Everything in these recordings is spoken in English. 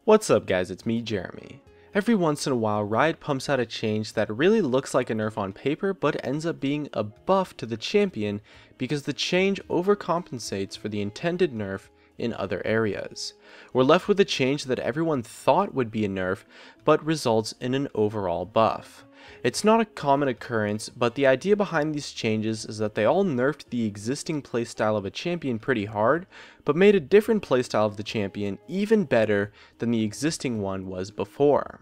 What's up guys, it's me Jeremy. Every once in a while Riot pumps out a change that really looks like a nerf on paper but ends up being a buff to the champion because the change overcompensates for the intended nerf in other areas. We're left with a change that everyone thought would be a nerf but results in an overall buff. It's not a common occurrence, but the idea behind these changes is that they all nerfed the existing playstyle of a champion pretty hard, but made a different playstyle of the champion even better than the existing one was before.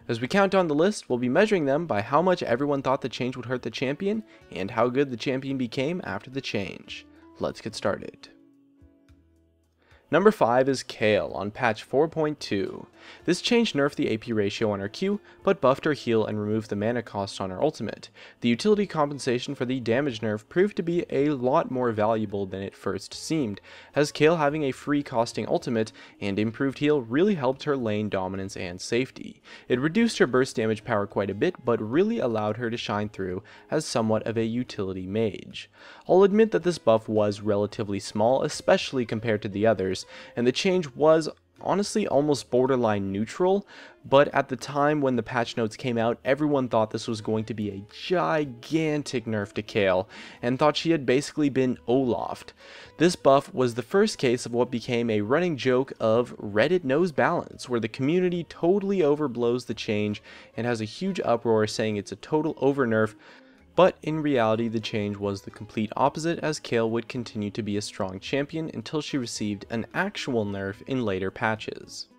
As we count down the list, we'll be measuring them by how much everyone thought the change would hurt the champion, and how good the champion became after the change. Let's get started. Number 5 is Kayle on patch 4.2. This change nerfed the AP ratio on her Q, but buffed her heal and removed the mana cost on her ultimate. The utility compensation for the damage nerf proved to be a lot more valuable than it first seemed, as Kayle having a free costing ultimate and improved heal really helped her lane dominance and safety. It reduced her burst damage power quite a bit, but really allowed her to shine through as somewhat of a utility mage. I'll admit that this buff was relatively small, especially compared to the others, and the change was honestly almost borderline neutral, but at the time when the patch notes came out, everyone thought this was going to be a gigantic nerf to Kayle, and thought she had basically been Olafed. This buff was the first case of what became a running joke of Reddit knows balance, where the community totally overblows the change and has a huge uproar saying it's a total over nerf. But in reality, the change was the complete opposite, as Kayle would continue to be a strong champion until she received an actual nerf in later patches.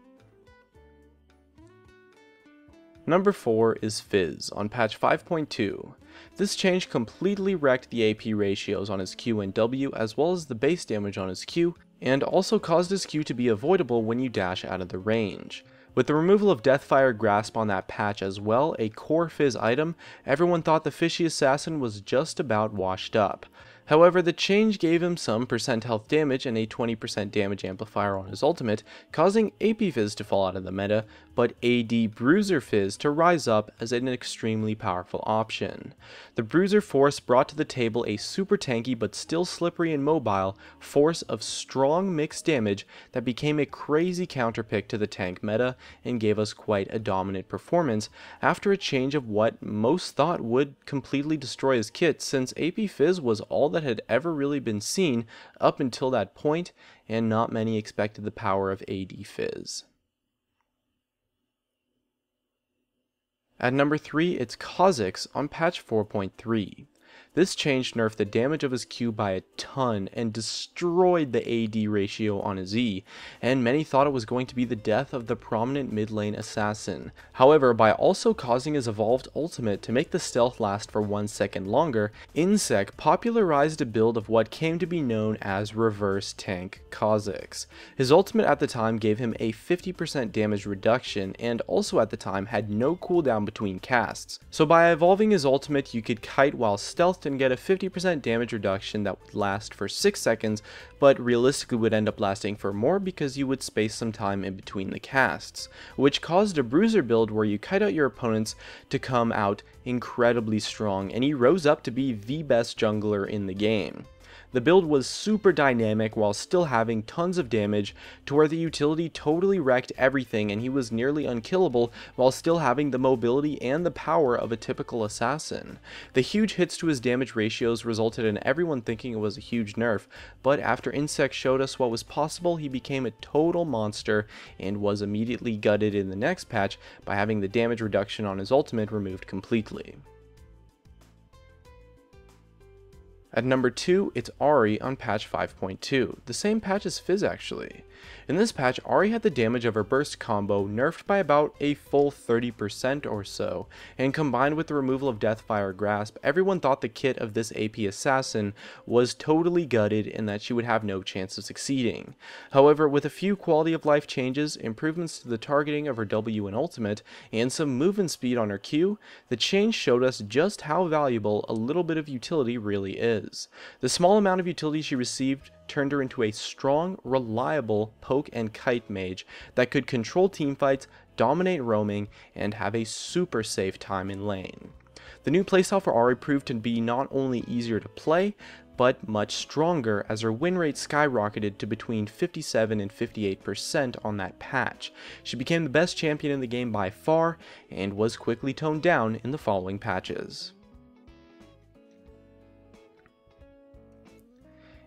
Number 4 is Fizz on patch 5.2. This change completely wrecked the AP ratios on his Q and W, as well as the base damage on his Q, and also caused his Q to be avoidable when you dash out of the range. With the removal of Deathfire Grasp on that patch as well, a core Fizz item, everyone thought the Fishy Assassin was just about washed up. However, the change gave him some % health damage and a 20% damage amplifier on his ultimate, causing AP Fizz to fall out of the meta, but AD Bruiser Fizz to rise up as an extremely powerful option. The Bruiser Force brought to the table a super tanky but still slippery and mobile force of strong mixed damage that became a crazy counterpick to the tank meta and gave us quite a dominant performance after a change of what most thought would completely destroy his kit, since AP Fizz was all that had ever really been seen up until that point, and not many expected the power of AD Fizz. At number 3, it's Khazix on patch 4.3. This change nerfed the damage of his Q by a ton and destroyed the AD ratio on his E, and many thought it was going to be the death of the prominent mid lane assassin. However, by also causing his evolved ultimate to make the stealth last for 1 second longer, Insec popularized a build of what came to be known as reverse tank Khazix. His ultimate at the time gave him a 50% damage reduction, and also at the time had no cooldown between casts. So by evolving his ultimate, you could kite while stealth and get a 50% damage reduction that would last for 6 seconds, but realistically would end up lasting for more because you would space some time in between the casts, which caused a bruiser build where you kite out your opponents to come out incredibly strong, and he rose up to be the best jungler in the game. The build was super dynamic while still having tons of damage, to where the utility totally wrecked everything and he was nearly unkillable while still having the mobility and the power of a typical assassin. The huge hits to his damage ratios resulted in everyone thinking it was a huge nerf, but after Insect showed us what was possible, he became a total monster and was immediately gutted in the next patch by having the damage reduction on his ultimate removed completely. At number 2, it's Ahri on patch 5.2, the same patch as Fizz actually. In this patch, Ahri had the damage of her burst combo nerfed by about a full 30% or so, and combined with the removal of Deathfire Grasp, everyone thought the kit of this AP assassin was totally gutted and that she would have no chance of succeeding. However, with a few quality of life changes, improvements to the targeting of her W and ultimate, and some movement speed on her Q, the change showed us just how valuable a little bit of utility really is. The small amount of utility she received turned her into a strong, reliable poke and kite mage that could control teamfights, dominate roaming, and have a super safe time in lane. The new playstyle for Ahri proved to be not only easier to play, but much stronger as her win rate skyrocketed to between 57 and 58% on that patch. She became the best champion in the game by far, and was quickly toned down in the following patches.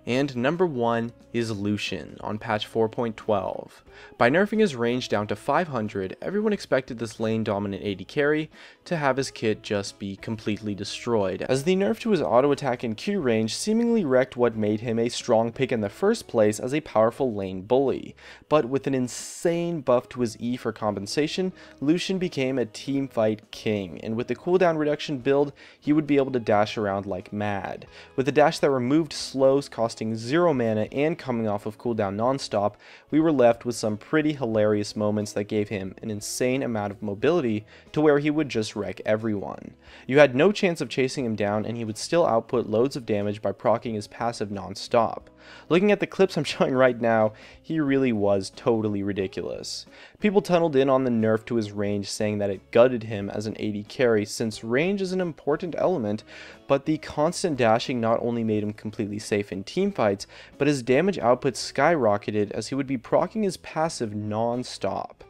And number 1 is Lucian on patch 4.12. By nerfing his range down to 500, everyone expected this lane dominant AD carry to have his kit just be completely destroyed, as the nerf to his auto attack and Q range seemingly wrecked what made him a strong pick in the first place as a powerful lane bully. But with an insane buff to his E for compensation, Lucian became a teamfight king, and with the cooldown reduction build, he would be able to dash around like mad. With a dash that removed slows costing 0 mana and coming off of cooldown non-stop, we were left with some pretty hilarious moments that gave him an insane amount of mobility to where he would just wreck everyone. You had no chance of chasing him down, and he would still output loads of damage by proccing his passive non-stop. Looking at the clips I'm showing right now, he really was totally ridiculous. People tunneled in on the nerf to his range, saying that it gutted him as an AD carry since range is an important element, but the constant dashing not only made him completely safe in teamfights, but his damage output skyrocketed as he would be proccing his passive non-stop.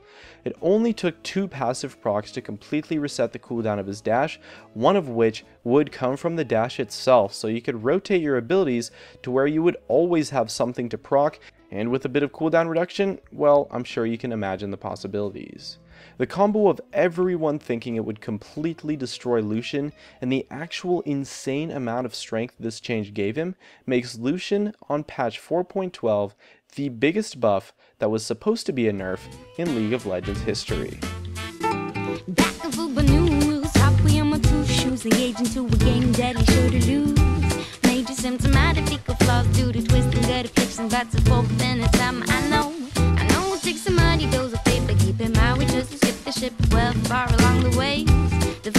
It only took 2 passive procs to completely reset the cooldown of his dash, one of which would come from the dash itself, so you could rotate your abilities to where you would always have something to proc, and with a bit of cooldown reduction, well, I'm sure you can imagine the possibilities. The combo of everyone thinking it would completely destroy Lucian and the actual insane amount of strength this change gave him makes Lucian on patch 4.12 the biggest buff that was supposed to be a nerf in League of Legends history. Engaged into a game that he sure to lose. Major symptomatic fecal flaws due to twisting gutter flips and bats and forth and it's time. I know it takes a mighty dose of faith, but keep in mind we just skip the ship well far along the way. The